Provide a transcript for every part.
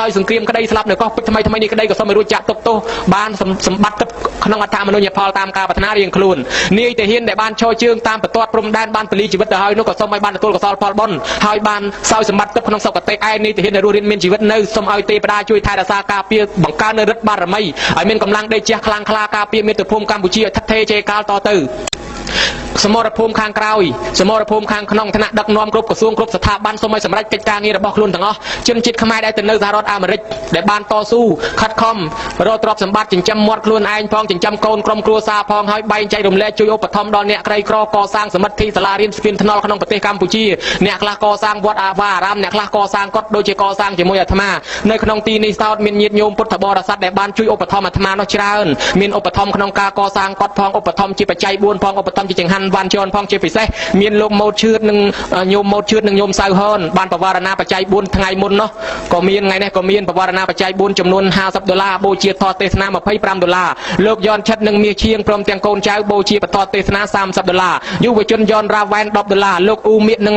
ដោយសង្គ្រាមក្តីស្លាប់នៅកោះពេជ្រថ្មីនេះក្តីក៏សូមឲ្យរួចចាក់ទុកទោសបានសម្បត្តិទឹកក្នុងអត្ថមនុញ្ញផលតាមការប្រាថ្នារៀងខ្លួននាយទាហានដែលបានឈរជើងតាមបន្ទាត់ព្រំដែនបានពលីជីវិតទៅហើយនោះក៏សូមឲ្យបានទទួលកុសលផលបុណ្យហើយបានសោយសម្បត្តិទឹកក្នុងសុគតិឯនាយទាហានដែលរស់រានមានជីវិតនៅសូមឲ្យទេវតាជួយថែរក្សាការពារបង្កើននូវឫទ្ធិបារមីឲ្យមានកម្លាំងដេកជះខ្លាំងក្លាការពារមាតុភូមិកម្ពុជាឲ្យថិតថេរជេរកាលតទៅសមរភូមិខាងក្រោយសមរភូមិខាងក្នុងឋានៈដឹកនាំគ្រប់ក្រសួងគ្រប់ស្ថាប័នសូមឲ្យសម្រេចកិច្ចការងាររបស់ខ្លួនទាំងអស់ជនជាតិខ្មែរដែលទៅនៅសហរដ្ឋអាមេរិកដែលបានតស៊ូខិតខំរកទ្រព្យសម្បត្តិចិញ្ចឹមមាត់ខ្លួនឯងផងចិញ្ចឹមកូនក្រុមគ្រួសារផងហើយបែងចែករំលែកជួយឧបត្ថម្ភដល់អ្នកក្រីក្រកសាងសមិទ្ធិសាលារៀនស្ពានថ្នល់ក្នុងប្រទេសកម្ពុជាអ្នកខ្លះកសាងវត្តអារាមអ្នកខ្លះកសាងកុដិដូចជាកសាងជាមួយអាត្មានៅក្នុងទីនេះសោតមានញាតិញោមពុទ្ធបរិស័ទដែលបានជួយឧបត្ថម្ភអាត្មានោះច្រើនមានឧបត្ថម្ភក្នុងការកសាងកុដិផងឧបត្ថម្ភជាបច្ច័យ4ផងឧបត្ថម្ភជាចង្ហាន់វ៉ាន់ជន់ផងជាពិសេសមានលោកម៉ូតឈឿតនិងញោមម៉ូតឈឿតនិងញោមសៅហនបានបវរណាបច្ច័យ4ថ្ងៃមុននោះក៏មានថ្ងៃនេះក៏មានបវរណាបច្ច័យ4ចំនួន$50បូជាធម៌ទេសនា$25លោកយន់ឆិតនិងមាសឈៀងព្រមទាំងកូនចៅបូជាបទទេសនា$30យុវជនយន់រ៉ាវ៉ែន$10លោកអ៊ូមៀកន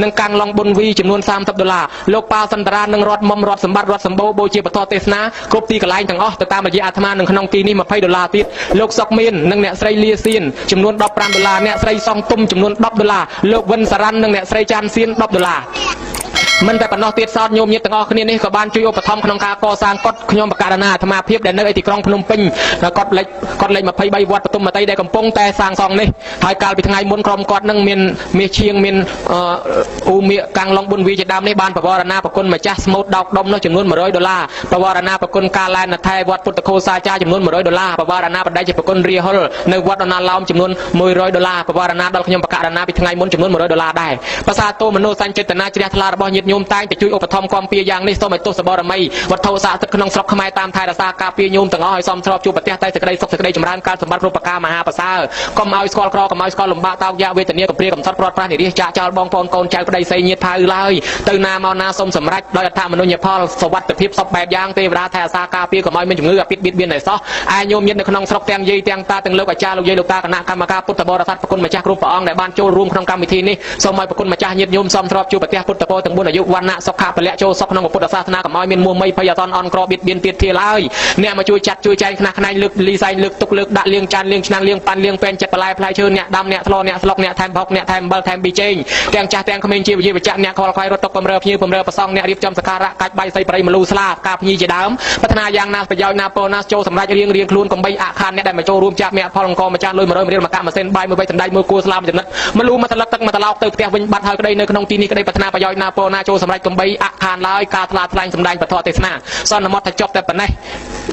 ិងកាំងឡុងប៊ុនវីចំនួន$30លោកប៉ាវសន្តរានិងរតមុំរតសម្បត្តិរតសម្បូរបូជាបទទេសនាគ្រប់ទីកន្លែងទាំងអស់ទៅតាមរយៈអាត្មានឹងក្នុងទីនេះ$20ទៀតលោកសុកមាននិងអ្នកស្រីលាសៀនចំនួន$15អ្នកស្រីសំទុំចំនួន$10លោកវិនសារ៉ាន់និងអ្នកស្រីចាន់សៀន$10មិនតែប៉ុណ្ណោះទៀតសោតញោមញាតិទាំងអស់គ្នានេះក៏បានជួយឧបត្ថម្ភក្នុងការកសាងកុដិខ្ញុំបកករណាអាត្មាភាពដែលនៅឯទីក្រុងភ្នំពេញកុដិលេខ23វត្តបទុមមតីដែលកំពុងតែសាងសង់នេះហើយកាលពីថ្ងៃមុនក្រុមគាត់នឹងមានមាសឈៀងមានអ៊ូមៀកកាំងឡុងប៊ុនវីជាដើមនេះបានបវរណាប្រគុណម្ចាស់ស្មូតដោកដុំនោះចំនួន$100បវរណាប្រគុណកាលែនថែវត្តពុទ្ធខោសាចាចំនួន$100បវរណាបដិជាប្រគុណរាហុលនៅវត្តអណាឡោមចំនួន$100បវរណាដល់ខ្ញុំបកករណាពីថ្ងៃមុនចំនួន$100ដែរភាសាតោមនោសញ្ចេតនាជ្រះថ្លារបស់ញាតិញោមតែងតែជួយឧបត្ថម្ភគាំពារយ៉ាងនេះសូមឲ្យទោសបរមីវត្ថុស័ក្តិសិទ្ធិក្នុងស្រុកខ្មែរតាមថែរក្សាការពារញោមទាំងអស់ឲ្យសមស្របជួបប្រទះតែសេចក្តីសុខសេចក្តីចម្រើនការសម្បត្តិរូបការមហាប្រសើរកុំឲ្យស្គាល់ក្រកុំឲ្យស្គាល់លំបាកតោកយ៉ាវេទនាកំព្រាកំសត់ព្រាត់ប្រាសនិរិះចាក់ចោលបងប្អូនកូនចៅប្តីស្រីញាតិថៅឡើយទៅណាមកណាសូមសម្រេចដោយអត្ថមនុញ្ញផលសុវត្ថិភាពសពបែបយ៉ាងទេវតាថែរក្សាការពារកុំឲ្យមានជំងឺអាពិតបៀតបៀនតែសោះឯញោមញាតិនៅក្នុងស្រុកទាំងយាយទាំងតាទាំងលោកអាចារ្យលោកយាយលោកតាគណៈកម្មការពុទ្ធបរិស័ទប្រគុណម្ចាស់គ្រប់ព្រះអង្គដែលបានចូលរួមក្នុងកម្មវិធីនេះសូមឲ្យប្រគុណម្ចាស់ញាតិញោមសមស្របជួបប្រទះពុទ្ធពរទាំង4អាយុវណ្ណៈសុខៈពលៈចូលសុខក្នុងពុទ្ធសាសនាកុំឲ្យមានមួមមីភ័យអសន្នអន់ក្របបៀតបៀនទៀតធាឡើយអ្នកមកជួយចាត់ជួយចែងខ្នះខ្នែងលើកលីសែងលើកទុកលើកដាក់លៀងចានលៀងឆ្នាំងលៀងប៉ាន់លៀងពេនចិត្តបន្លែផ្លែឈើអ្នកដាំអ្នកធ្លោអ្នកស្លុកអ្នកថែមបុកអ្នកថែមអំបិលថែមប៊ីចេងទាំងចាស់ទាំងក្មេងជាវិជាបច្ចៈអ្នកខលខ្វាយរត់ទុកបំរើភ្ញៀវបំរើប្រសងអ្នករៀបចំសក្ការៈកាច់បាយសីប្រៃមលូស្លាការភ្ញីជាដើមប្រាថ្នាយ៉ាងណាប្រយោជន៍ណាពោណាចូលសម្រាប់រៀងខ្លួនកុំបីអខានអ្នកដែលមកចូលរួមចាក់អ្នកផលអង្គម្ចាស់លុយ100រៀលមកកាក់ម៉ាស៊ីនបាយមួយបីដៃមួយគួស្លាមចំណិតមលូមកត្រឡឹកទឹកមកត្រឡោកទៅផ្ទះវិញបាត់ហើយក្តីនៅក្នុងទីនេះក្តីប្រាថ្នាប្រយោជន៍ណាពោណាចូលសម្រាប់កុំបីអខានឡើយការថ្លាថ្លែងសម្ដែងពធទេសនាសន្មតថាចប់តែប៉ុណ្ណេះ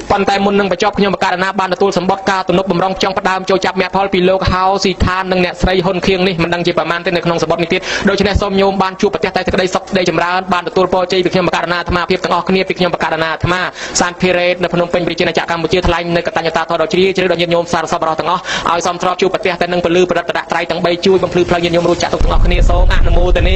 ប៉ុន្តែមុននឹងបញ្ចប់ខ្ញុំបកករណាបានទទួលសម្បត្តិការទំនុកបំរុងចង់ផ្ដើមចូលចាប់អ្នកផលពីលោកហៅស៊ីឋាននិងអ្នកស្រីហ៊ុនខៀងនេះមិនដឹងជាប្រមាណទេនៅក្នុងសម្បត្តិនេះទៀតដូច្នេះសូមញោមបានជួបប្រទះតែសេចក្តីសុខសេចក្តីចម្រើនបានទទួលពរជ័យពីខ្ញុំបកករណាអាត្មាភាពទាំងអស់គ្នាពីខ្ញុំបកករណាអាត្មាសានភិរេតនៅភ្នំពេញប្រជាណាចក្រកម្ពុជាថ្លែងនៅកតញ្ញតាធម៌ដ៏ជ្រាលជ្រៅដល់ញាតិញោមសារសប្បុរសទាំងអស់ឲ្យសមស្របជួបប្រទះតែនឹងពលឺប្រដិតត្រៃទាំង3ជួយបំភ្លឺផ្លូវញាតិញោមរួចចាក់ទុកទាំងអស់គ្នាសូមអនុមោទន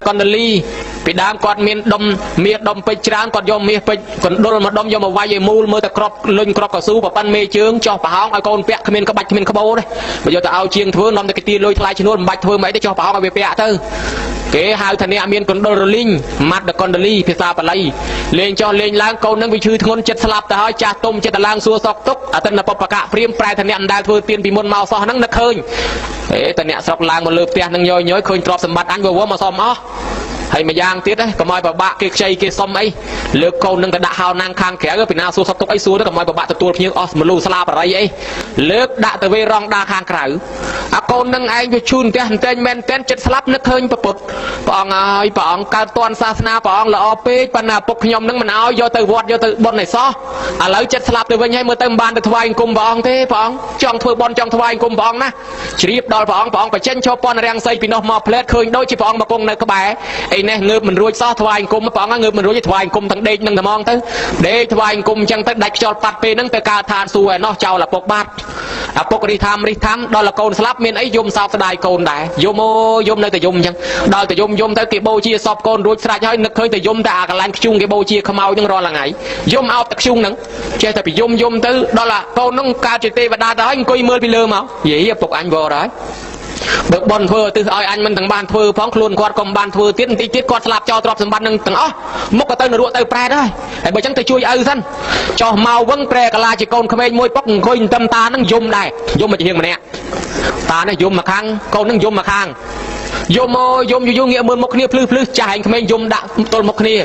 ាកណ្ដលីពីដើមគាត់មានដុំមាសដុំពេជ្រច្រើនគាត់យកមាសពេជ្រកណ្ដុលមកដុំយកមកវាយឲ្យមូលមើលតែក្របលុញក្របកស៊ូប៉ប៉ិនមេជើងចោះប្រហោងឲ្យកូនពាក់គ្មានក្បាច់គ្មានក្បូរទេបើយកទៅឲ្យជាងធ្វើនាំតែគេទាលុយថ្លៃឈ្នួលមិនបាច់ធ្វើមិនអីទេចោះប្រហោងឲ្យវាពាក់ទៅគេហៅថាអ្នកមានកណ្ដុលរលីងម៉ាត់ដកណ្ដលីភាសាបាលីលេងចោះលេងឡើងកូននឹងវាឈឺធ្ងន់ចិត្តស្លាប់ទៅហើយចាស់ទុំចិត្តឡើងសួរសក់ទុកអតិនបបកៈព្រាមប្រែថាអ្នកអណ្ដាលធ្វើទៀនពីមុនមកសោះហ្នឹងនឹកឃើញតែអ្នកស្រុកឡើងមកលើផ្ទះនឹងញយឃើញទ្រព្យសម្បត្តិអញវមកសមអស់ហើយម្យ៉ាងទៀតកុំឲ្យប្របាក់គេខ្ចីគេសុំអីលើកកូននឹងទៅដាក់ហៅណាងខាងក្រៅពីណាសួរសក់ទុកអីសួរទៅកុំឲ្យប្របាក់ទទួលភ្ញៀវអស់មលូស្លាបរិយអីលើកដាក់ទៅវេរងដាខាងក្រៅអាកូននឹងឯងវាឈូនផ្ទះតែងមែនតែនចិត្តស្លាប់នឹកឃើញប្រពុតព្រះអង្គហើយព្រះអង្គកើតតន់សាសនាព្រះអង្គល្អពេកប៉ុន្តែពុកខ្ញុំនឹងមិនឲ្យយកទៅវត្តយកទៅបុណ្យឯសោះឥឡូវចិត្តស្លាប់ទៅវិញហើយមើលទៅមិនបានទៅថ្វាយអង្គមព្រះអង្គទេព្រះអង្គចង់ធ្វើបុណ្យចង់ថ្វាយអង្គមព្រះអង្គណាជ្រាបដល់ព្រះអង្គបញ្ចេញឈប់ពន់រាំងសីពីនោះមកផ្លែតឃើញដូចជាព្រះអង្គមកគង់នៅក្បែរអីនេះងើបមិនរួចសោះថ្វាយអង្គមព្រះអង្គងើបមិនរួចថ្វាយអង្គមទាំងដេកនឹងតែមកទៅដេកថ្វាយអង្គមអញ្ចឹងទៅដាច់ខ្យល់ប៉ាត់ពេលហ្នឹងទៅកើតឋានសួគ៌ឯណោះចោលឪពុកបាត់ឪពុករិះថាមដល់កូនស្លាប់មានអីយំសោកស្ដាយកូនដែរយំអូយំនៅតែយំអញ្ចឹងដល់តែយំទៅគេបូជាសពកូនរួចស្រេចហើយនឹកឃើញតែយំតែអាកន្លែងខ្ជុងគេបូជាខ្មោចហ្នឹងរាល់ថ្ងៃយំអោបតែខ្ជុងហ្នឹងចេះតែពីយំទៅដល់កូនហ្នឹងកើតជាទេវតាទៅហើយអង្គុយមើលពីលើមកយីឪពុកអញវល់ហើយ បើបនធ្វើទិសឲ្យអញមិនទាំងបានធ្វើផងខ្លួនគាត់ក៏មិនបានធ្វើទៀតបន្តិចទៀតគាត់ស្លាប់ចោលទ្រព្យសម្បត្តិនឹងទាំងអស់មុខក៏ទៅនរកទៅប្រែតហើយហើយបើចឹងទៅជួយឪសិនចោះមកវឹងប្រែកាឡាជាកូនក្មេងមួយពុកអង្គុយទៅតានឹងយំដែរយំមកជាងម្នាក់តានេះយំមកខាងកូននឹងយំមកខាងយំមកយំយូរងាកមើលមុខគ្នាភ្លឺភ្លឺចាស់ឯងក្មេងយំដាក់ទល់មុខគ្នា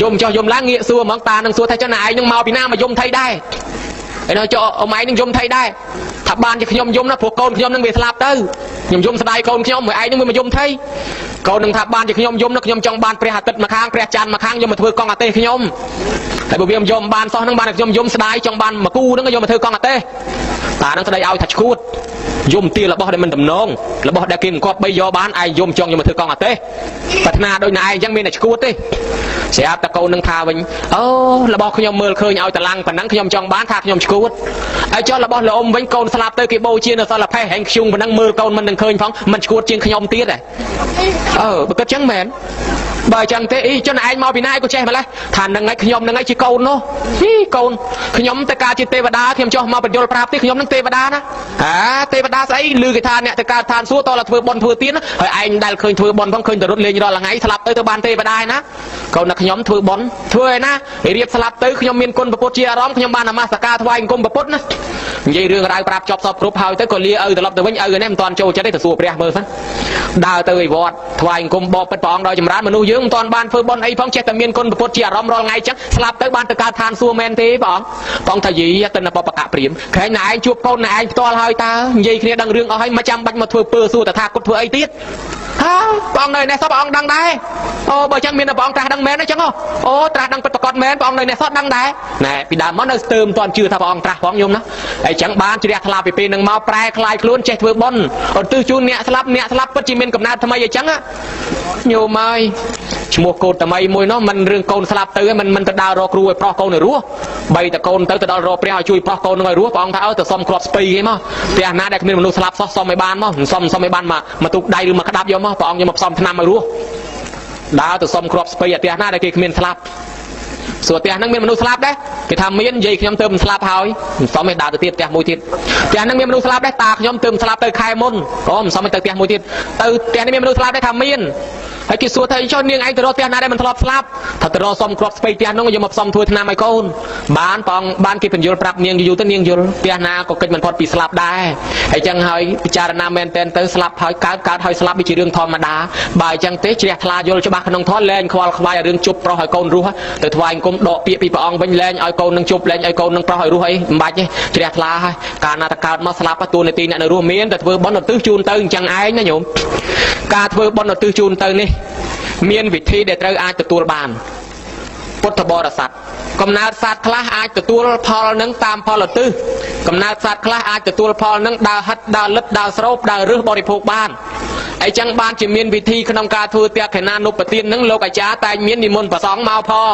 យំចោះយំឡើងងាកសួរហ្មងតានឹងសួរថាចឹងឯងនឹងមកពីណាមកយំថៃដែរឯនោះចុះអ៊ំឯងនឹងយំថៃដែរថាបានជាខ្ញុំយំណាព្រោះកូនខ្ញុំនឹងវាស្លាប់ទៅខ្ញុំយំស្ដាយកូនខ្ញុំមួយឯងនឹងវាមកយំថៃកូននឹងថាបានជាខ្ញុំយំណាខ្ញុំចង់បានព្រះអាទិត្យមកខាងព្រះច័ន្ទមកខាងយកមកធ្វើកង់អាទេសខ្ញុំហើយបើវាមិនយំបានសោះនឹងបានខ្ញុំយំស្ដាយចង់បានមកគូនឹងយកមកធ្វើកង់អាទេសតានឹងស្ដីឲ្យថាឈួតយំទាលរបស់ដែលមិនតំណងរបស់ដែលគេអង្គប់បីយកបានឯងយំចង់យកមកធ្វើកង់អាទេសប្រាថ្នាដូចណែឯងអញ្ចឹងមានតែឈួតទេស្រាប់តែកូននឹងថាវិញអូរបស់ខ្ញុំមើលឃើញឲ្យតឡាំងប៉ុណ្ណឹងខ្ញុំចង់បានថាខ្ញុំឈួតហើយចុះរបស់លោកអ៊ំវិញកូនស្លាប់ទៅគេបូជានៅសល់ផេះហែងខ្ជុងប៉ុណ្ណឹងមើលកូនមិននឹងឃើញផងមិនឈួតជាងខ្ញុំទៀតហ៎បើគិតចឹងមែនបើចឹងទេអីចុះឯងមកពីណាឯងក៏ចេះម្លេះថានឹងឯងខ្ញុំនឹងឯងជាកូននោះកូនខ្ញុំទៅការជាទេវតាខ្ញុំចុះមកបញ្យលប្រាប់ទេខ្ញុំនឹងទេវតាណាទេវតាស្អីឮគេថាអ្នកទៅកើតឋានសួគ៌តើធ្វើបន់ធ្វើទៀនហើយឯងដែលឃើញធ្វើបន់ផងឃើញតែរត់លេងរាល់ថ្ងៃស្លាប់ទៅបានទេវតាឯណាកូនណាខ្ញុំធ្វើបន់ធ្វើឯណារៀបស្លាប់ទៅខ្ញុំមានគុណពុទ្ធជាអារម្មណ៍ខ្ញុំបាននមស្ការថ្វាយអង្គមពុទ្ធណានិយាយរឿងរ៉ាវប្រាប់ចប់សពគ្រប់ហើយទៅក៏លាឪត្រឡប់ទៅវិញឪនេះមិនតាន់ចូលចិត្តទេទៅសួរព្រះមើលសិនដើរទៅឯវត្តថ្វាយអង្គមបបិទ្ធព្រះអង្គដល់ចម្រើនមនុស្សយើងមិនតាន់បានធ្វើបន់អីផងចេះតែមានគុណពុទ្ធជាអារម្មណ៍រាល់ថ្ងៃចឹងស្លាប់ទៅបានទៅកើតឋានសួគ៌មែនទេព្រះអង្គថាយីទៅនៅបបកៈព្រាមក្រែងណែឯងជួបកូនណែឯងផ្ទាល់ហើយតើនិយាយគ្នាដឹងរឿងអស់ហើយមិនចាំបាច់មកធ្វើពើសួរតថាគតធ្វើអីទៀតព្រះអង្គនៅនេះសពព្រះអង្គដឹងដែរអូបើចឹងមានព្រះអង្គត្រាស់ដឹងមែនអញ្ចឹងអូត្រាស់ដឹងពិតប្រាកដមែនព្រះអង្គនៅនេះសពដឹងដែរណែពីដើមមកនៅស្ទើរមិនទាន់ជឿថាព្រះអង្គត្រាស់ផងខ្ញុំណាអញ្ចឹងបានជ្រះថ្លាពីពេលនឹងមកប្រែคลายខ្លួនចេះធ្វើបុណ្យឧទ្ទិសជូនអ្នកស្លាប់ពិតជាមានកំណើតថ្មីអញ្ចឹងញោមអើយឈ្មោះកូនតមីមួយនោះមិនរឿងកូនស្លាប់ទៅមិនទៅដើររកគ្រូឲ្យប្រោះកូនឲ្យរស់បីតកូនទៅដល់រកព្រះឲ្យជួយប្រោះកូននឹងឲ្យរស់ព្រះអង្គថាទៅសុំគ្រាប់ស្ពៃគេមកផ្ទះណាដែលគ្មានមនុស្សស្លាប់សោះសុំឲ្យបានមកសុំឲ្យបានមកទូកដៃឬមកក្តាប់យកមកព្រះអង្គយកមកផ្សំថ្នាំឲ្យរស់ដើរទៅសុំគ្រាប់ស្ពៃអាផ្ទះណាដែលគេគ្មានស្លាប់សួរផ្ទះហ្នឹងមានមនុស្សស្លាប់ដែរគេថាមាននិយាយខ្ញុំទៅមិនស្លាប់ហើយមិនសមទេដើរទៅទៀតផ្ទះមួយទៀតផ្ទះហ្នឹងមានមនុស្សស្លាប់ដែរតាខ្ញុំទៅមិនស្លាប់ទៅខែមុនអូមិនសមទេទៅផ្ទះមួយទៀតទៅផ្ទះនេះមានមនុស្សស្លាប់ដែរថាមានហើយគេសួរថាចុះនាងឯងទៅរកផ្ទះណាដែលមិនធ្លាប់ស្លាប់ថាទៅរកសុំគ្រាប់ស្ពៃផ្ទះហ្នឹងយកមកផ្សំធ្វើថ្នាំឲ្យកូនបានព្រះអង្គបានគេបញ្យល់ប្រាប់នាងយូរទៅនាងយល់ផ្ទះណាក៏កិច្ចមិនផុតពីស្លាប់ដែរហើយចឹងហើយពិចារណាមែនតែនទៅស្លាប់ហើយកើតហើយស្លាប់វាជារឿងធម្មតាបើអញ្ចឹងទេជ្រះថ្លាយល់ច្បាស់ក្នុងធម៌លែងខ្វល់ខ្វាយរឿងជប់ប្រុសឲ្យកូនរស់ទៅថ្វាយអង្គមដកពាក្យពីព្រះអង្គវិញលែងឲ្យកូននឹងជប់លែងឲ្យកូននឹងប្រុសឲ្យរស់អីមិនបាច់ទេជ្រះថ្លាហើយកាលណាតកើតមកស្លាប់តួនាទីអ្នកនៅរស់មានតែធ្វើបុណ្យឧទ្ទិសជូនទៅអញ្ចឹងឯងណាញោមការធ្វើបុណ្យឧទ្ទិសជូនទៅនេះមានវិធីដែលត្រូវអាចទទួលបានពុទ្ធបរិស័ទកំណើតសត្វខ្លះអាចទទួលផលនឹងតាមផលឧទ្ទិសកំណើតសត្វខ្លះអាចទទួលផលនឹងដើរហិតដើរលិតដើរស្រោបដើររឹសបរិភោគបានអញ្ចឹងបានជាមានវិធីក្នុងការធ្វើទក្ខិណានុបទាននឹងលោកអាចារ្យតែងមាននិមន្តប្រសងមកផង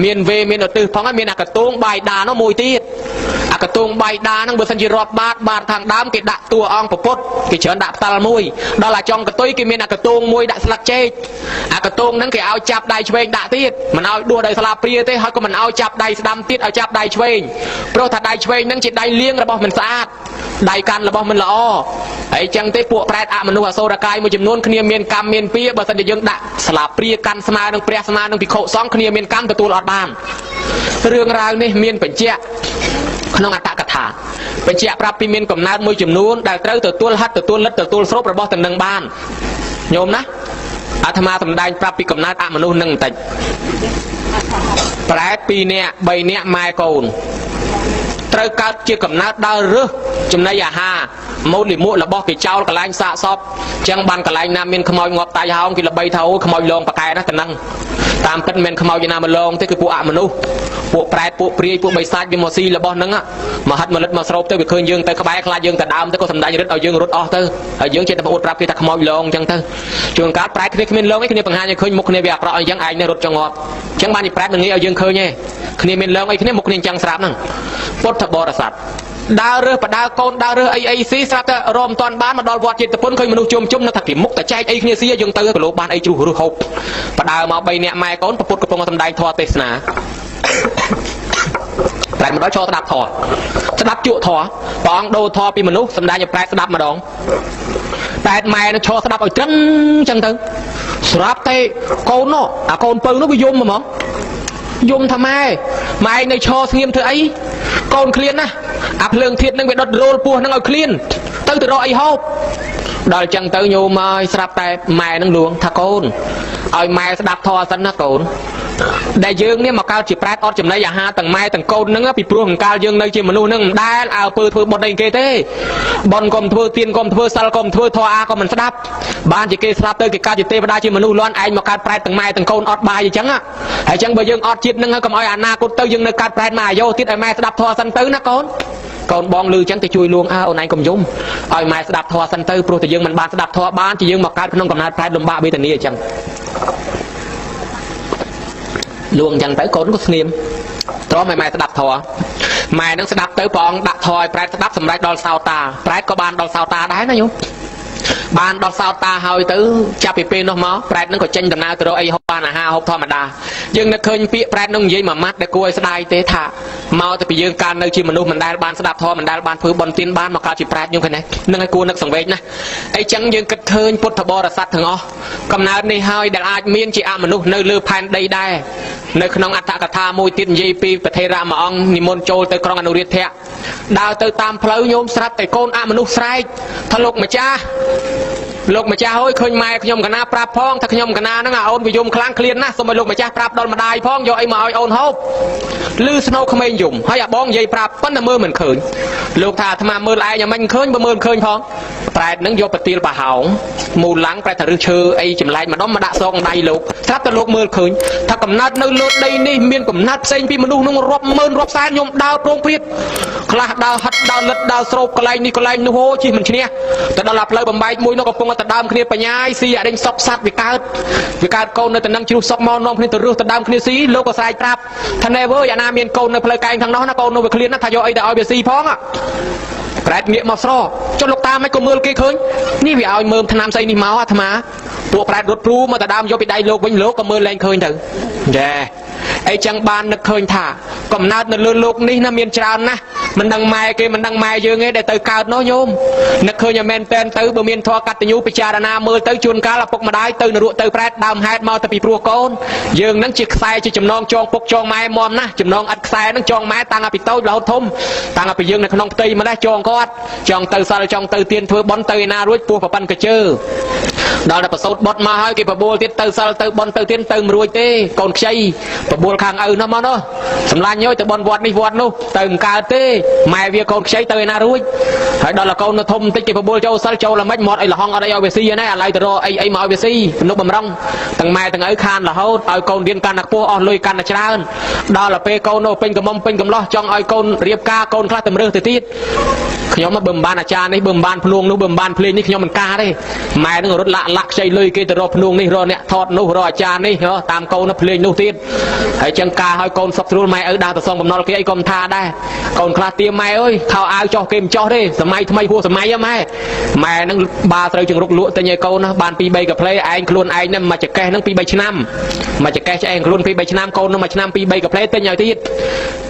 មានវេមានឧទ្ទិសផងហើយមានអកតួងបាយដានោះមួយទៀតអកតួងបាយដានឹងបើសិនជារាប់បាតខាងដើមគេដាក់តួអង្គពុទ្ធគេច្រើនដាក់ផ្តាល់មួយដល់អាចុងកតុយគេមានអកតួងមួយដាក់ស្លឹកចេកអកតួងនឹងគេឲ្យចាប់ដៃឆ្វេងដាក់ទៀតមិនឲ្យដួសដោយស្លាបព្រាទេហើយក៏មិនឲ្យចាប់ដៃស្ដាំទៀតឲ្យចាប់ដៃឆ្វេងព្រោះថាដៃឆ្វេងនឹងជាដៃលាងរបស់មិនស្អាតដៃកាន់របស់មិនល្អហើយចឹងទេពួកប្រែតអមនុស្សអសូរកាយមួយចំនួនគ្នាមានកម្មមានពៀបើសិនជាយើងដាក់ស្លាបព្រាកាន់ស្មើនឹងព្រះស្មើនឹងភិក្ខុសង្ឃគ្នាមានកម្មទទួលអត់បានរឿងរ៉ាវនេះមានបញ្ជាក់ក្នុងអត្តកថាបញ្ជាក់ប្រាប់ពីមានកំណើតមួយចំនួនដែលត្រូវទទួលហិតទទួលលិតទទួលស្រូបរបស់តំណឹងបានញោមណាអាត្មាសម្ដែងប្រាប់ពីកំណើតអមនុស្សនឹងបន្តិចប្រែត2នាក់3នាក់ម៉ែកូនត្រូវកើតជាកំណើតដើររើសចំណីអាហារម៉ូតលិមួករបស់គេចោលកន្លែងសាកសពចឹងបានកន្លែងណាមានខ្មោចងាប់តាយហោងគេល្បីថាអូខ្មោចលងប៉កែណាតំណឹងតាមពិតមិនមែនខ្មោចណាមកលងទេគឺពួកអមនុស្សពួកប្រែតពួកព្រាយពួកបិសាចវាមកស៊ីរបស់ហ្នឹងមកហិតមកលិតមកស្រោបទៅវាឃើញយើងទៅក្បែរខ្លាចយើងទៅដើមទៅក៏សម្ដែងរឹតឲ្យយើងរត់អស់ទៅហើយយើងចេះតែប្អូនប្រាប់គេថាខ្មោចលងចឹងទៅជួនកាលប្រែតគ្នាគ្មានលងអីគ្នាបង្ហាញឲ្យឃើញមុខគ្នាវាអាក្រក់អីចឹងឯងនេះរត់ចង្អត់ចឹងបាននេះប្រែតនឹងងាយឲ្យយើងឃើញឯងគ្នាមានលងអីគ្នាមុខគ្នាចឹងស្រាប់ហ្នឹងពុទ្ធបរិស័ទដើររើសបដើកូនដើររើសអីស៊ីស្រាប់តែរមមិនតាន់បានមកដល់វត្តជាតិពុនឃើញមនុស្សជុំនៅថាគេមុខតែចែកអីគ្នាស៊ីយើងទៅក៏លោកបានអីជ្រុះរស់ហូបបដើមក3នាក់ម៉ែកូនពុទ្ធកំពុងសម្ដែងធម៌ទេសនាប្រែមកដល់ចូលស្ដាប់ធម៌ស្ដាប់ជក់ធម៌ព្រះអង្គដូរធម៌ពីមនុស្សសម្ដែងឲ្យប្រែស្ដាប់ម្ដង តែម៉ែនឹងឈរស្ដាប់ឲ្យត្រឹងចឹងទៅស្រាប់តែកូននោះអាកូនពៅនោះវាយំហ្មងយំថាម៉ែនៅឈរស្ងៀមធ្វើអីកូនឃ្លានណាអាភ្លើងធាតុនឹងវាដុតរោលពោះនឹងឲ្យឃ្លានទៅរកអីហូបដល់ចឹងទៅញោមមកស្រាប់តែម៉ែនឹងលួងថាកូនឲ្យម៉ែស្ដាប់ធម៌សិនណាកូនដែលយើងនេះមកកើតជាប្រែតអត់ចំណីអាហារទាំងម៉ែទាំងកូនហ្នឹងពីព្រោះអង្កាលយើងនៅជាមនុស្សហ្នឹងមិនដែលអើពើធ្វើបុណ្យអីគេទេបុណ្យកុំធ្វើទានកុំធ្វើសិលកុំធ្វើធម៌អាក៏មិនស្ដាប់បានជាគេស្ដាប់ទៅគេកើតជាទេវតាជាមនុស្សលាន់ឯងមកកើតប្រែតទាំងម៉ែទាំងកូនអត់បាយអញ្ចឹងហើយអញ្ចឹងបើយើងអត់ជាតិហ្នឹងហើយកុំឲ្យអនាគតទៅយើងនៅកើតប្រែតមកអាយុទៀតឲ្យម៉ែស្ដាប់ធម៌សិនទៅណាកូនកូនបងលឺចឹងទៅជួយលួងអូនឯងកុំយំឲ្យម៉ែស្ដាប់ធម៌សិនទៅព្រោះតែយើងមិនបានស្ដាប់ធម៌បានជាយើងមកកើតក្នុងកំណើតប្រែតលំបាកវេទនាអញ្ចឹងលួងចឹងទៅកូនក៏ស្ងៀមទ្រាំឲ្យម៉ែស្ដាប់ធម៌ម៉ែនឹងស្ដាប់ទៅព្រះអង្គដាក់ធម៌ឲ្យប្រែតស្ដាប់សម្រាប់ដល់សោតាប្រែតក៏បានដល់សោតាដែរណាញោមបានដល់សោតាហើយទៅចាប់ពីពេលនោះមកប្រែតនឹងក៏ចេញដំណើរទៅរកអីហូបបានអាហារហូបធម្មតាយើងនឹកឃើញពាក្យប្រែតនឹងនិយាយមួយម៉ាត់ដែលគួរឲ្យស្ដាយទេថាមកទៅពីយើងកើតនៅជាមនុស្សមិនដែលបានស្ដាប់ធម៌មិនដែលបានធ្វើបុណ្យទានបានមកកើតជាប្រែតញោមឃើញទេនឹងឲ្យគួរនឹកសង្វេគណាអីចឹងយើងគិតឃើញពុទ្ធបរិស័ទទាំងអស់កំណើតនេះហើយដែលអាចមានជាអមនុស្សនៅលើផែនដីដែរនៅក្នុងអត្ថកថាមួយទៀតនិយាយពីប្រធេរៈមួយអង្គនិមន្តចូលទៅក្រុងអនុរាធៈដើរទៅតាមផ្លូវញោមស្រាប់តែកូនអមនុស្សស្រែកថាលោកម្ចាស់ហើយឃើញម៉ែខ្ញុំកណាប្រាប់ផងថាខ្ញុំកណាហ្នឹងអូនវាយំខ្លាំងឃ្លានណាស់សូមឲ្យលោកម្ចាស់ប្រាប់ដល់ម្ដាយផងយកអីមកឲ្យអូនហូបលឺស្នូក្មេងយំហើយអាបងនិយាយប្រាប់ប៉ុន្តែមើលមិនឃើញលោកថាអាត្មាមើលឯងមិនឃើញបើមើលឃើញផងប្រែតហ្នឹងយកប្រទាលប្រហោងមូលឡើងប្រែតថារឹសឈើអីចម្លែកម្ដុំមកដាក់សងដៃលោកស្រាប់តែលោកមើលឃើញថាកំណត់នៅលើដីនេះមានកំណត់ផ្សេងពីមនុស្សនោះរាប់ម៉ឺនរាប់សែនខ្ញុំដើរប្រងព្រាតខ្លះដើរហិតដើរលិតដើរស្រោបកន្លែងនេះកន្លែងនោះអូជិះមិនឈ្នះទៅដល់ផ្លូវបំបែកមួយនោះកំពុងតែដើមគ្នាបញ្ញាយស៊ីអរិញសក់សัตว์វាកើតកូននៅតំណឹងជ្រុះសក់មកនាំគ្នាទៅរស់ទៅដើមគ្នាស៊ីលោកក៏ស្រែកប្រាប់ថាណែវើយអាណាមានកូននៅផ្លូវកែងខាងនោះណាកូននោះវាឃ្លានណាថាយកអីទៅឲ្យវាស៊ីផងប្រែតងាកមកស្រចុះលោកតាមិនក៏មើលគេឃើញនេះវាឲ្យមើលឆ្នាំស្អីនេះមកអាត្មាពួកប្រែតរត់ព្រូមកទៅដើមយកពីដៃលោកវិញលោកក៏មើលលែងឃើញទៅចាអីចឹងបាននឹកឃើញថាកំណើតនៅលើលោកនេះណាមានច្រើនណាស់មិនដឹងម៉ែគេមិនដឹងម៉ែយើងទេដែលទៅកើតនោះញោមនឹកឃើញឲ្យមែនតែនទៅបើមានធម៌កតញ្ញូពិចារណាមើលទៅជួនកាលឪពុកម្ដាយទៅនរកទៅប្រែតដើមហេតុមកទៅពីព្រោះកូនយើងនឹងជាខ្សែជាចំណងចងពុកចងម៉ែមមណាស់ចំណងឥតខ្សែនឹងចងម៉ែតាំងពីតូចរហូតធំតាំងពីយើងនៅក្នុងផ្ទៃម្លេះចងគាត់ចង់ទៅសិលចង់ទៅទៀនធ្វើបុណ្យទៅឯណារួចពោះប្រប៉ិនកជើដល់តែប្រសូតបុតមកហើយគេបបួលទៀតទៅសិលទៅបុណ្យទៅទៀនទៅមិនរួចទេកូនខ្ចីបបួលខាងឪនោះមកនោះសម្លាញ់យទៅបុណ្យវត្តនេះវត្តនោះទៅមិនកើតទេម៉ែវាកូនខ្ចីទៅឯណារួចហើយដល់តែកូននៅធំបន្តិចគេបបួលចូលសិលចូលល្មិចមាត់អីលហងអត់អីឲ្យវាស៊ីហ្នឹងអាឡៃទៅរកអីមកឲ្យវាស៊ីមនុស្សបំរុងទាំងម៉ែទាំងឪខានរហូតឲ្យកូនរៀនកាន់តែខ្ពស់អស់លុយកាន់តែច្រើនដល់តែពេលកូននោះពេញកំមុំពេញកំឡោះចង់ឲ្យកូនរៀបការកូនខ្លះតម្រើសទៅទៀតខ្ញុំបើមិនបានអាចារ្យនេះបើមិនបានភ្នួងនោះបើមិនបានភ្លេងនេះខ្ញុំមិនការទេម៉ែនឹងរត់លាក់ខ្ចីលុយគេទៅរកភ្នួងនេះរកអ្នកថតនោះរកអាចារ្យនេះតាមកូននោះភ្លេងនោះទៀតហើយចឹងការឲ្យកូនសុខស្រួលម៉ែឪដើរទៅសងបំណុលគេអីក៏មិនថាដែរកូនខ្លះទៀមម៉ែអើយខោអាវចោះគេមិនចោះទេសម័យថ្មីហួសសម័យម៉ែនឹងបាត្រូវចង្រុកលក់ទៅញ៉ៃកូនណាបាន 2-3 កាផ្លេឯងខ្លួនឯងនឹងមកចកេះនឹង 2-3 ឆ្នាំមកចកេះឆ្អែងខ្លួន 2-3 ឆ្នាំកូននឹងមួយឆ្នាំ 2-3 កាផ្លេទិញឲ្យទៀត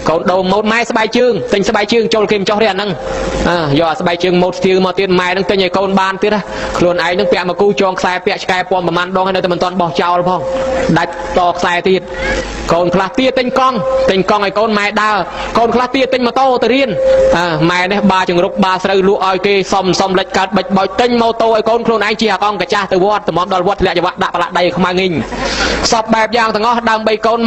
កូនដូរម៉ូតម៉ែស្បែកជើងទិញស្បែកជើងចូលគេមិនចោះទេអាហ្នឹងយកស្បែកជើងម៉ូតស្ទៀវមកទៀតម៉ែនឹងទិញឲ្យកូនបានទៀតខ្លួនឯងនឹងពាក់មកគូចងខ្សែពាក់ឆ្កែពំប្រមាណដងហើយនៅតែមិនទាន់បោះចោលផងដាច់តខ្សែទៀតកូនខ្លះទៀតទិញកង់ឲ្យកូនម៉ែដើរកូនខ្លះទៀតទិញម៉ូតូទៅរៀនម៉ែនេះបាចង្រុកបាស្រូវលក់ឲ្យគេសំលិចកើតបិចបោចទិញម៉ូតូឲ្យកូនខ្លួនឯងជិះអាកង់កាចាស់ទៅវត្តតម្រាំដល់វត្តធ្លាក់ចង្វាក់ដាក់ប្រឡាក់ដៃខ្មៅងីងសពបែបយ៉ាងទាំងអស់ដើម្បីកូន